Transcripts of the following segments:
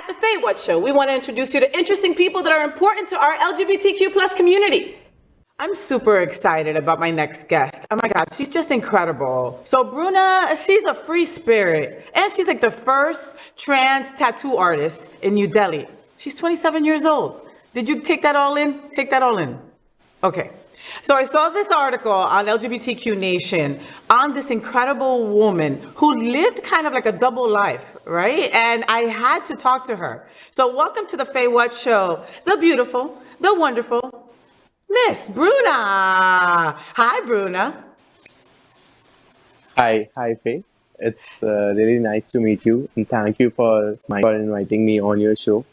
the FayWhat show, we want to introduce you to interesting people that are important to our LGBTQ plus community. I'm super excited about my next guest. Oh my God, she's just incredible. So Bruna, she's a free spirit, and she's like the first trans tattoo artist in New Delhi. She's 27 years old. Did you take that all in? Take that all in. Okay. So I saw this article on LGBTQ Nation on this incredible woman who lived kind of like a double life, right? And I had to talk to her. So welcome to the FayWhat show, the beautiful, the wonderful Miss Bruna. Hi, Bruna. Hi, Faye. It's really nice to meet you, and thank you for inviting me on your show.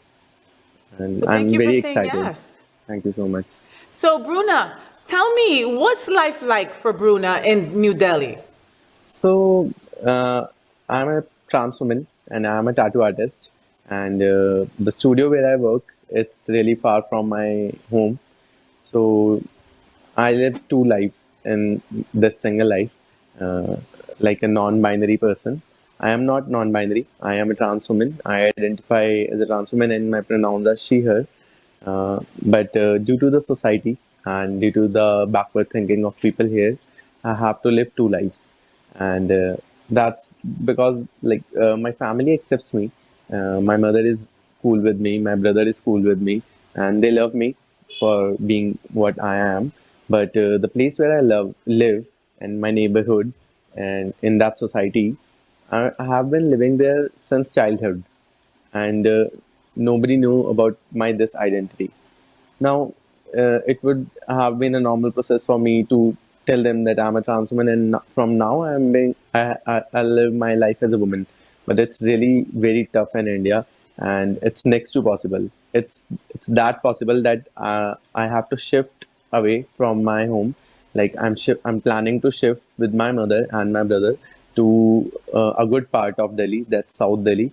And Well, thank I'm you for very saying excited. yes. Thank you so much. So Bruna, tell me, what's life like for Bruna in New Delhi? So, uh, I'm a trans woman, and I'm a tattoo artist. And the studio where I work, it's really far from my home. So I live two lives in this single life, uh, like a non-binary person. I am not non-binary. I am a trans woman. I identify as a trans woman, and my pronouns are she, her. But due to the society and due to the backward thinking of people here, I have to live two lives, and that's because my family accepts me. My mother is cool with me. My brother is cool with me, and they love me for being what I am. But the place where I live and my neighborhood and in that society, I have been living there since childhood, and nobody knew about my this identity. Now, it would have been a normal process for me to tell them that I'm a trans woman, and from now I live my life as a woman. But it's really very tough in India, and it's next to possible. It's that possible that I have to shift away from my home. Like I'm planning to shift with my mother and my brother to a good part of Delhi, that's South Delhi.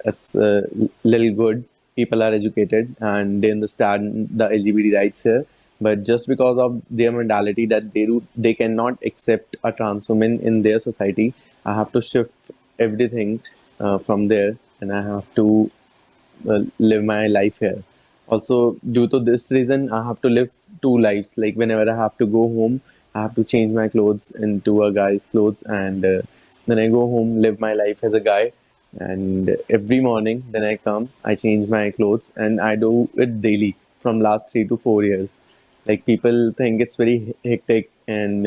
It's little good. People are educated and they understand the LGBT rights here. But just because of their mentality that they cannot accept a trans woman in their society, I have to shift everything from there, and I have to live my life here. Also, due to this reason, I have to live two lives. Like whenever I have to go home, I have to change my clothes into a guy's clothes, and then I go home, live my life as a guy. And every morning, then I come, I change my clothes, and I do it daily from last 3 to 4 years. Like people think it's very hectic, and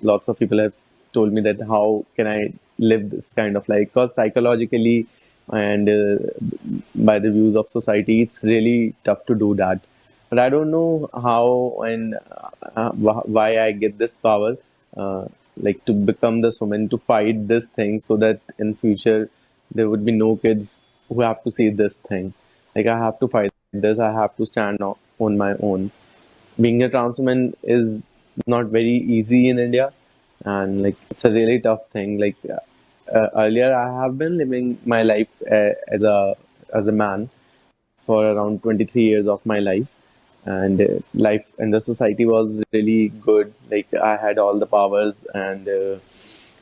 lots of people have told me that how can I live this kind of life? Because psychologically and by the views of society, it's really tough to do that. But I don't know how and why I get this power, like to become this woman to fight this thing, so that in future there would be no kids who have to see this thing. Like I have to fight this. I have to stand on my own. Being a trans woman is not very easy in India, and like it's a really tough thing. Like earlier, I have been living my life as a man for around 23 years of my life, and life in the society was really good. Like I had all the powers, and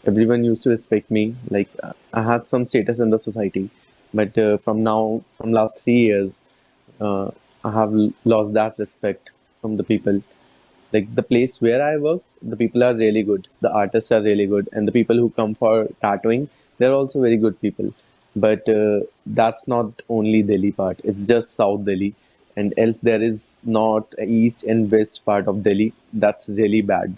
everyone used to respect me. Like I had some status in the society, but from last 3 years, uh, I have lost that respect from the people. Like the place where I work, the people are really good. The artists are really good, and the people who come for tattooing, they're also very good people. But that's not only Delhi part. It's just South Delhi, and else there is north, east, and west part of Delhi. That's really bad.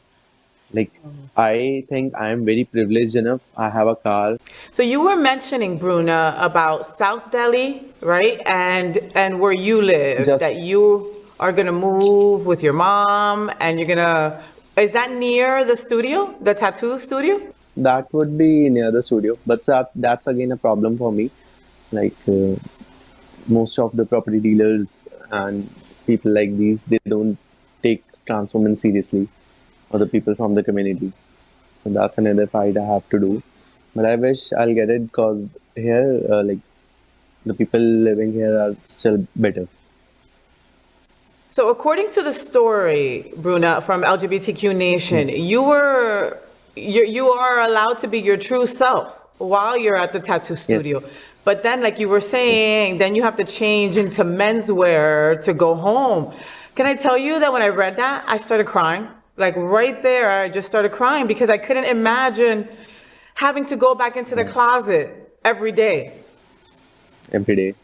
Like I think I am very privileged enough. I have a car. So you were mentioning, Bruna, about South Delhi, right? And where you live, Just that you are gonna move with your mom and you're gonna, is that near the studio, the tattoo studio? that would be near the studio, but that's again a problem for me. Like most of the property dealers and people like these, they don't take trans women seriously, or the people from the community. So that's another fight I have to do. But I wish I'll get it because here, like the people living here are still better. So according to the story, Bruna, from LGBTQ Nation, you are allowed to be your true self while you're at the tattoo studio. Yes. But then, like you were Yes. saying, then you have to change into menswear to go home. Can I tell you that when I read that, I started crying? Like right there, I just started crying because I couldn't imagine having to go back into the Yeah. closet every day. Every day.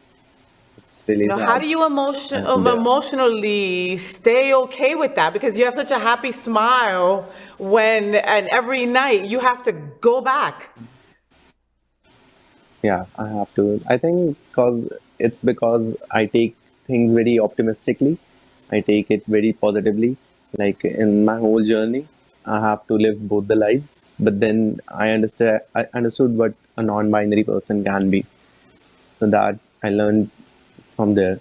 It's You really know, how sad. do you And emotionally stay okay with that? Because you have such a happy smile when, and every night you have to go back. yeah, I have to. I think because I take things very optimistically. I take it very positively. Like in my whole journey, I have to live both the lives. But then I understood what a non-binary person can be. So that I learned from there.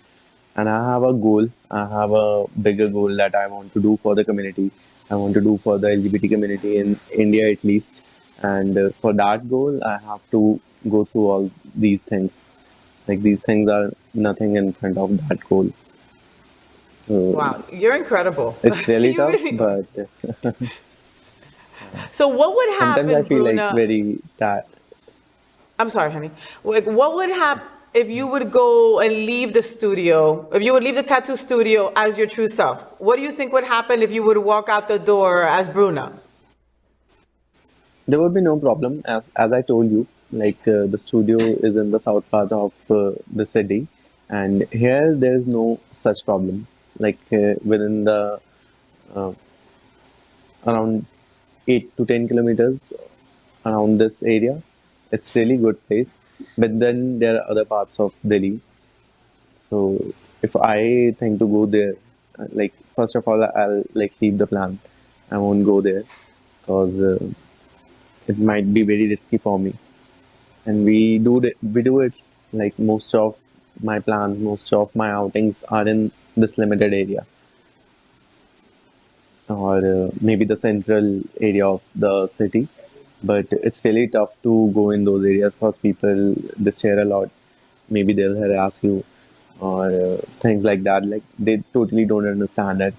And I have a goal. I have a bigger goal that I want to do for the community. I want to do for the LGBT community in India at least. And for that goal, I have to go through all these things. Like these things are nothing in front of that goal. So Wow, you're incredible. it's really You tough, really are. but So what would sometimes I happen, feel like Bruna? very that. I'm sorry, honey. Like, what would happen if you would go and leave the studio, if you would leave the tattoo studio as your true self? What do you think would happen if you would walk out the door as Bruna? There would be no problem, as I told you. Like the studio is in the south part of the city, and here there is no such problem. Like within the uh, around 8 to 10 kilometers around this area, it's really good place. But then there are other parts of Delhi. So if I think to go there, like first of all, I'll like leave the plan. I won't go there because it might be very risky for me. And we do it like most of my plans, most of my outings are in this limited area or maybe the central area of the city. But it's really tough to go in those areas because people they stare a lot. Maybe they'll harass you or things like that. Like they totally don't understand it,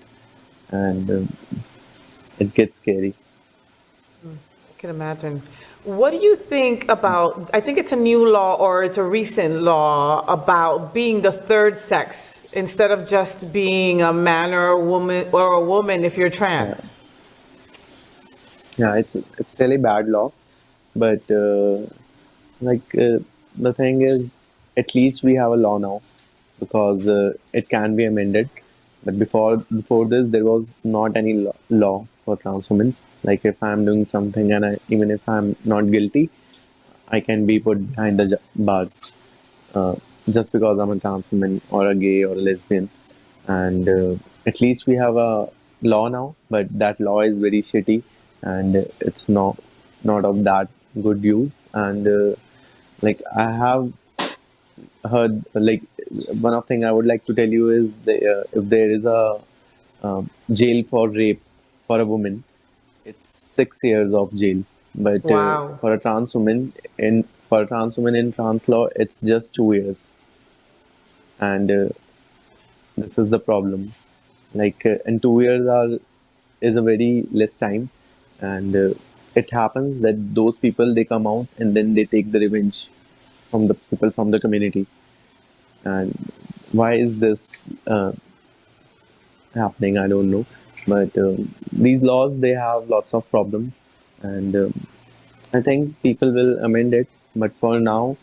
and it gets scary. I can imagine. What do you think about, I think it's a new law or it's a recent law about being the third sex instead of just being a man or a woman if you're Yeah, trans? yeah, it's really bad law, but like the thing is, at least we have a law now because it can be amended. But before this, there was not any law for trans women. Like if I'm doing something and even if I'm not guilty, I can be put behind the bars uh, just because I'm a trans woman or a gay or a lesbian. And at least we have a law now, but that law is very shitty and it's not of that good use. And like I have heard, like one of thing I would like to tell you is if there is a jail for rape for a woman, it's 6 years of jail. But Wow. for a trans woman in trans law, it's just 2 years, and this is the problem. Like, and 2 years is a very less time, and it happens that those people they come out and then they take the revenge from the people from the community. And why is this happening? I don't know, but these laws they have lots of problems, and I think people will amend it. But for now,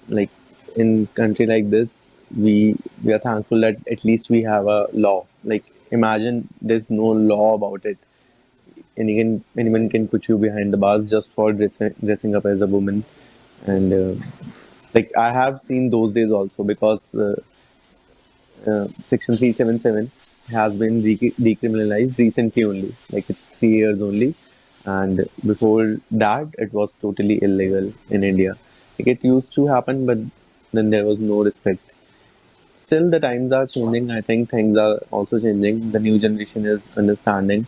like in country like this, we are thankful that at least we have a law. Like imagine there's no law about it. Anyone can put you behind the bars just for dressing up as a woman, and like I have seen those days also because Section 377 has been decriminalized recently only. Like it's 3 years only, and before that it was totally illegal in India. Like it used to happen, but then there was no respect. Still, the times are changing. I think things are also changing. The new generation is understanding,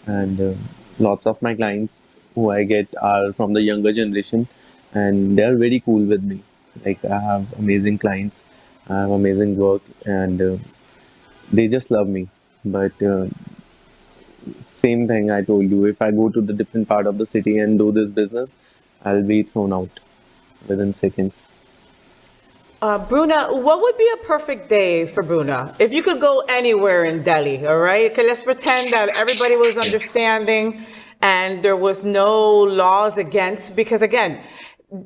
and lots of my clients who I get are from the younger generation, and they are very cool with me. Like I have amazing clients, I have amazing work, and they just love me. But same thing I told you. If I go to the different part of the city and do this business, I'll be thrown out within seconds. Bruna, what would be a perfect day for Bruna? If you could go anywhere in Delhi, all right? Okay, let's pretend that everybody was understanding and there was no laws against, because again,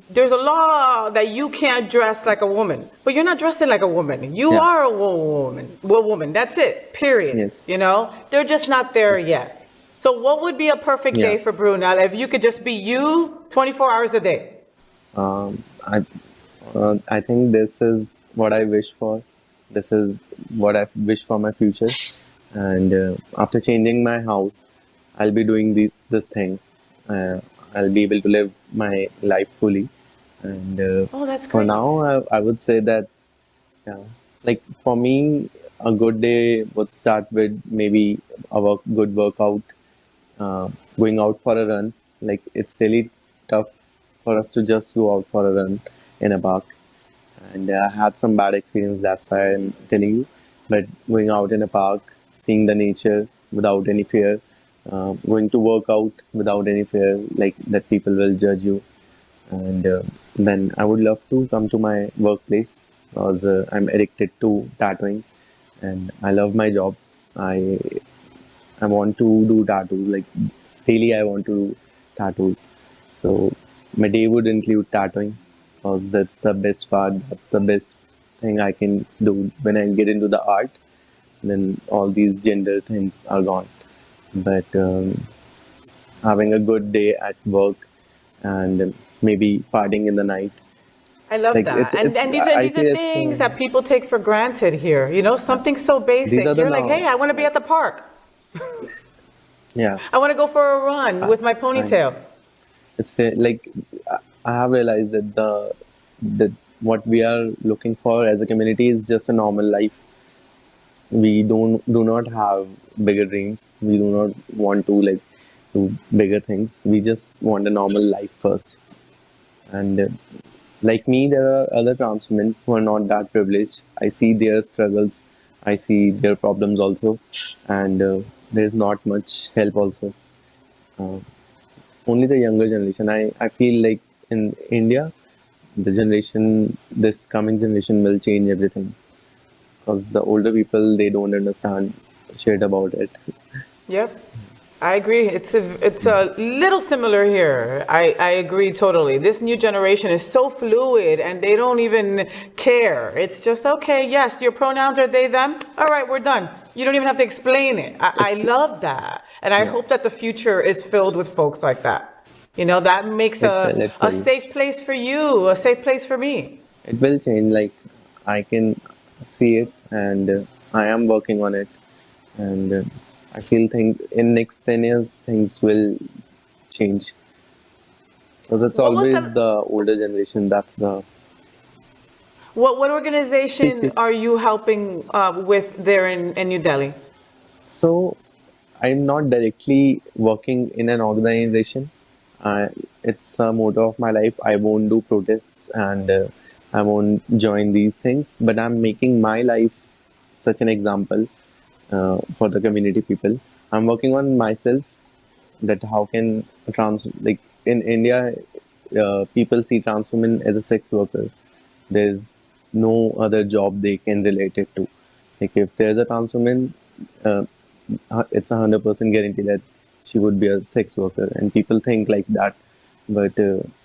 there's a law that you can't dress like a woman, but you're not dressing like a woman. You Yeah. are a woman. That's it, period. Yes. You know, they're just not there Yes. yet. So what would be a perfect Yeah. day for Bruna if you could just be you 24 hours a day? Um, I I think this is what I wish for. This is what I wish for my future. And after changing my house, I'll be doing this thing. Uh, I'll be able to live my life fully. And Oh, that's for great. now, I would say that, yeah, like for me, a good day would start with maybe good workout, uh, going out for a run. Like it's really tough for us to just go out for a run in a park. And I had some bad experience. That's why I'm telling you. But going out in a park, seeing the nature without any fear, going to work out without any fear, like that people will judge you. And then I would love to come to my workplace because I'm addicted to tattooing, and I love my job. I I want to do tattoos. Like daily, I want to do tattoos. So my day would include tattooing because that's the best part. That's the best thing I can do when I get into the art. Then all these gender things are gone. But having a good day at work and maybe partying in the night, I love like that. And it's and these are I these are feel it's things that people take for granted here. You know, something so these are basic. the You're like, hey, now. I want to be at the park. Yeah, I want to go for a run with my I, ponytail. it's like I have realized that that what we are looking for as a community is just a normal life. We do not have bigger dreams. We do not want to like do bigger things. We just want a normal life first. And like me, there are other trans women who are not that privileged. I see their struggles. I see their problems also, and there's not much help also. Uh, Only the younger generation. I feel like in India, this coming generation will change everything because the older people they don't understand shit about it. Yep. I agree. It's a little similar here. I agree totally. This new generation is so fluid and they don't even care. It's just okay, yes, your pronouns are they, them. All right, we're done. You don't even have to explain it. I It's love that. And I yeah, hope that the future is filled with folks like that. You know, that makes it a will safe place for you, a safe place for me. it will change. Like I can see it, and I am working on it, and I feel think in next 10 years things will change because it's What was always the the older generation. That's the what speak. organization are you helping with there in New Delhi? So I'm not directly working in an organization. Uh, it's a motto of my life. I won't do protests and I won't join these things, but I'm making my life such an example for the community people. I'm working on myself that how can trans like in India, people see trans women as a sex worker. There's no other job they can relate it to. Like if there's a trans woman, uh, it's 100% guarantee that she would be a sex worker, and people think like that. But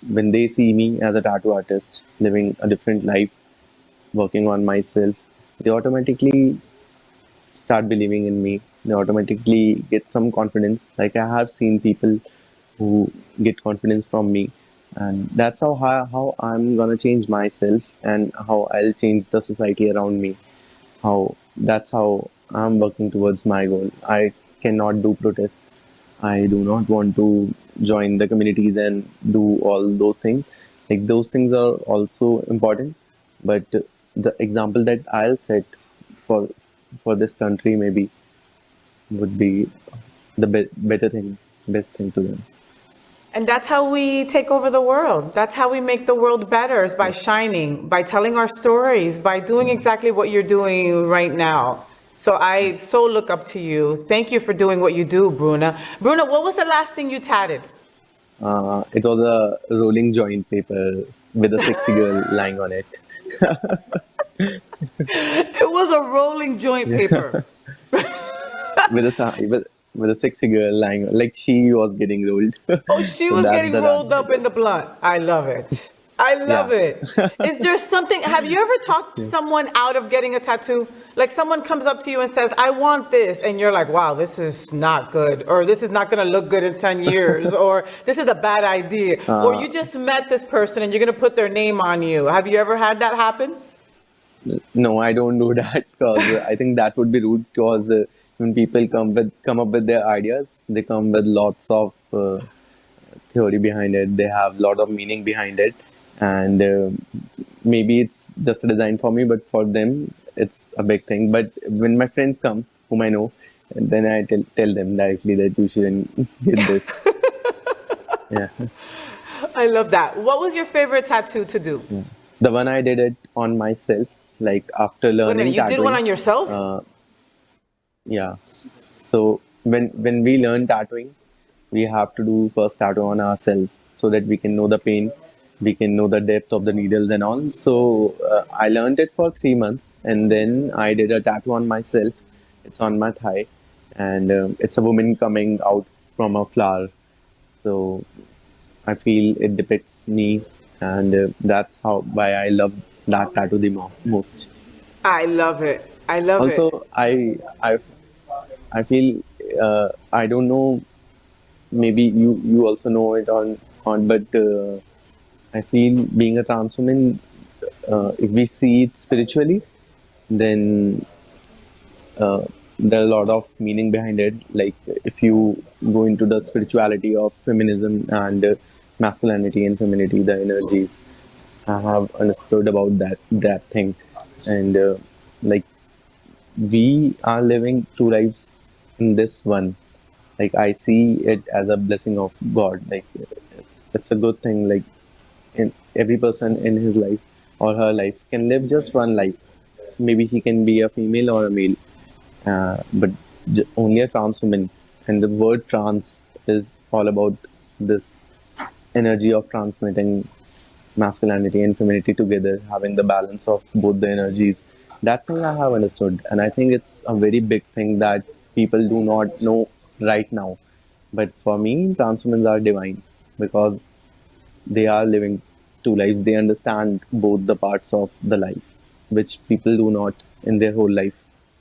when they see me as a tattoo artist living a different life, working on myself, they automatically start believing in me. They automatically get some confidence. Like I have seen people who get confidence from me, and that's how I'm gonna change myself and how I'll change the society around me. How That's how I'm working towards my goal. I cannot do protests. I do not want to join the communities and do all those things. Like those things are also important, but the example that I'll set for this country maybe would be the better thing, best thing to them. And that's how we take over the world. That's how we make the world better is by Yeah, shining, by telling our stories, by doing exactly what you're doing right now. So I so look up to you. Thank you for doing what you do, Bruna. Bruna, what was the last thing you tatted? it was a rolling joint paper with a sexy girl lying on it. It was a rolling joint paper. with a sexy girl lying like she was getting rolled. Oh, she So was that's getting the rolled tattoo. up in the blunt. I love it. I love Yeah. it. Is there something, have you ever talked Yes. someone out of getting a tattoo? Like someone comes up to you and says, I want this. And you're like, wow, this is not good. Or this is not going to look good in 10 years. Or this is a bad idea. Or Uh, you just met this person and you're going to put their name on you. Have you ever had that happen? no, I don't do that because I think that would be rude. Because when people come up with their ideas, they come with lots of theory behind it. They have a lot of meaning behind it, and maybe it's just a design for me, but for them it's a big thing. But when my friends come, whom I know, then I tell them directly that you shouldn't get this. Yeah, I love that. What was your favorite tattoo to do? the one I did it on myself, like after Wait a minute, learning you did one tattooing. on yourself? Uh, yeah, so when we learn tattooing, we have to do first tattoo on ourselves so that we can know the pain, we can know the depth of the needles and all. So I learned it for 3 months, and then I did a tattoo on myself. It's on my thigh, and it's a woman coming out from a flower. So I feel it depicts me, and that's how why I love that tattoo the most. I love it. I love it. Also, I feel I don't know, maybe you also know it on but I feel being a trans woman, if we see it spiritually, then uh, there are a lot of meaning behind it. Like if you go into the spirituality of feminism and masculinity and femininity, the energies, I have understood about that thing. And like we are living two lives in this one. Like I see it as a blessing of God. Like it's a good thing. Like in every person in his life or her life can live just one life. Maybe she can be a female or a male, but only a trans woman. And the word trans is all about this energy of transmitting masculinity and femininity together, having the balance of both the energies. That thing I have understood, and I think it's a very big thing that people do not know right now. But for me, trans women are divine because they are living two lives. They understand both the parts of the life, which people do not in their whole life.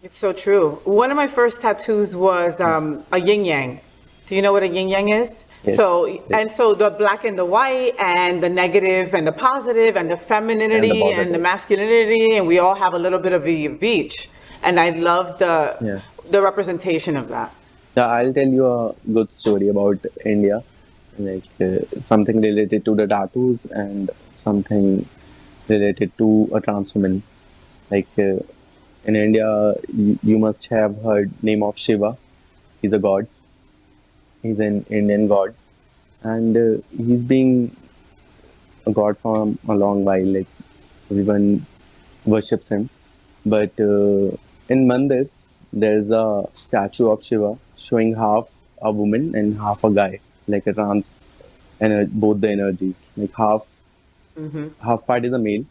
It's so true. One of my first tattoos was a yin yang. Do you know what a yin yang is? Yes, And yes, so the black and the white and the negative and the positive and the and the femininity and the positive. masculinity, and we all have a little bit of each. And I love Yeah. the representation of that. Yeah, I'll tell you a good story about India, like something related to the tattoos and something related to a trans woman. Like in India, you must have heard name of Shiva. He's a god. He's an Indian god, and he's been a god for a long while. Like everyone worships him. But in mandirs, there's a statue of Shiva showing half a woman and half a guy, like a trans, and both the energies. Like half part is a male,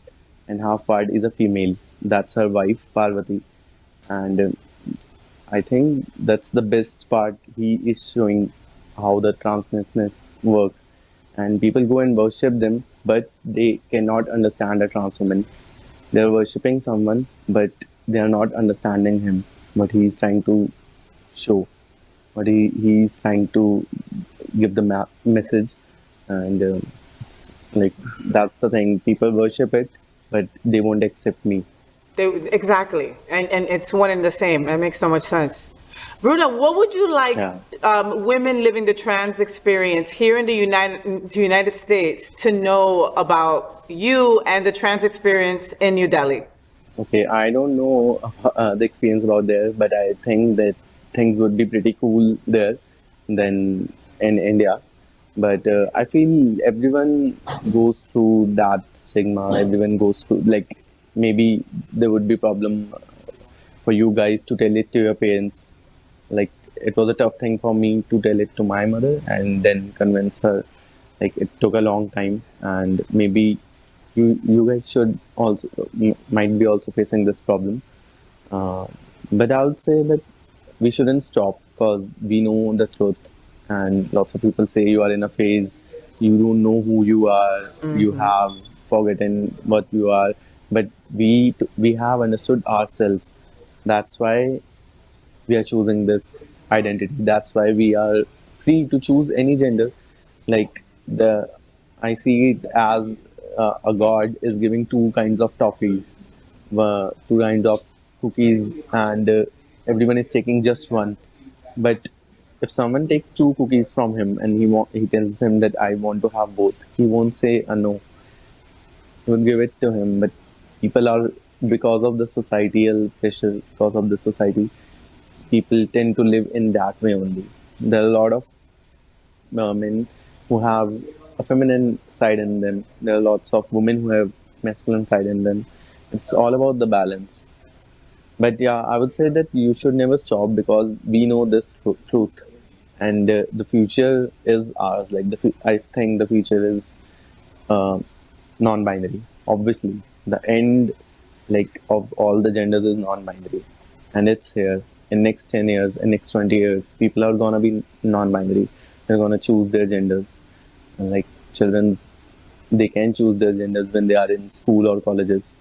and half part is a female. That's her wife Parvati, and I think that's the best part. He is showing how the transness work, and people go and worship them, but they cannot understand a trans woman. They're worshipping someone, but they are not understanding him. What he is trying to show, what he is trying to give the message, and like that's the thing. People worship it, but they won't accept me. Exactly. And it's one and the same. That makes so much sense. Bruna, what would you like Yeah. women living the trans experience here in the United States to know about you and the trans experience in New Delhi? Okay, I don't know the experience about there, but I think that things would be pretty cool there than in India. But I feel everyone goes through that stigma. Everyone goes through, like, maybe there would be problem for you guys to tell it to your parents. Like it was a tough thing for me to tell it to my mother and then convince her. Like it took a long time, and maybe you guys should also might be also facing this problem. Uh, but I would say that we shouldn't stop because we know the truth. And lots of people say you are in a phase, you don't know who you are, you have forgotten what you are. But we have understood ourselves. That's why we are choosing this identity. That's why we are free to choose any gender. Like the, I see it as a god is giving two kinds of toffees, two kinds of cookies, and everyone is taking just one. But if someone takes two cookies from him and he tells him that I want to have both, he won't say no. He will give it to him. But people are, because of the societal pressure, because of the society, people tend to live in that way only. There are a lot of men who have a feminine side in them. There are lots of women who have masculine side in them. It's all about the balance. But yeah, I would say that you should never stop because we know this truth, and the future is ours. Like I think the future is uh, non-binary. Obviously, the end, like of all the genders, is non-binary, and it's here. In next 10 years, in next 20 years, people are gonna be non-binary. They're gonna choose their genders. And like children's, they can choose their genders when they are in school or colleges.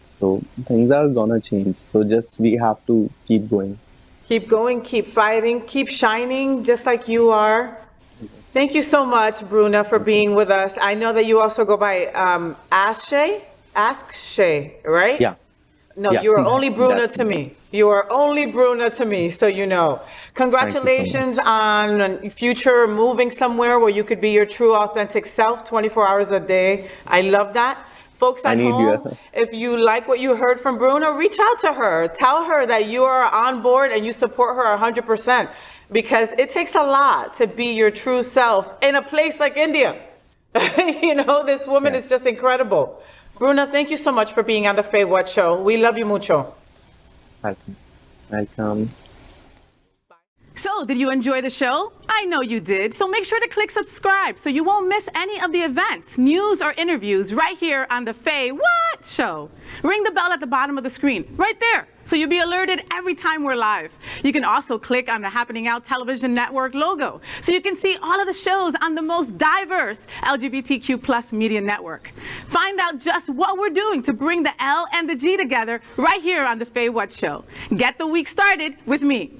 So things are gonna change. So just we have to keep going. Keep going, keep fighting, keep shining, just like you are. Yes. Thank you so much, Bruna, for being with us. I know that you also go by Ask Shay, right? Yeah. No, Yeah. you are only Bruna That's to me. You are only Bruna to me, so you know. Congratulations much. on future moving somewhere where you could be your true authentic self 24 hours a day. I love that. Folks I at need you. home, if you like what you heard from Bruna, reach out to her. Tell her that you are on board and you support her 100% because it takes a lot to be your true self in a place like India. You know, this woman Yeah. is just incredible. Bruna, thank you so much for being on the FayWhat show. We love you mucho. Welcome. Welcome. So, did you enjoy the show? I know you did. So make sure to click subscribe so you won't miss any of the events, news, or interviews right here on the FayWhat show. Ring the bell at the bottom of the screen, right there, so you'll be alerted every time we're live. You can also click on the Happening Out Television Network logo so you can see all of the shows on the most diverse LGBTQ plus media network. Find out just what we're doing to bring the L and the G together right here on the FayWhat show. Get the week started with me.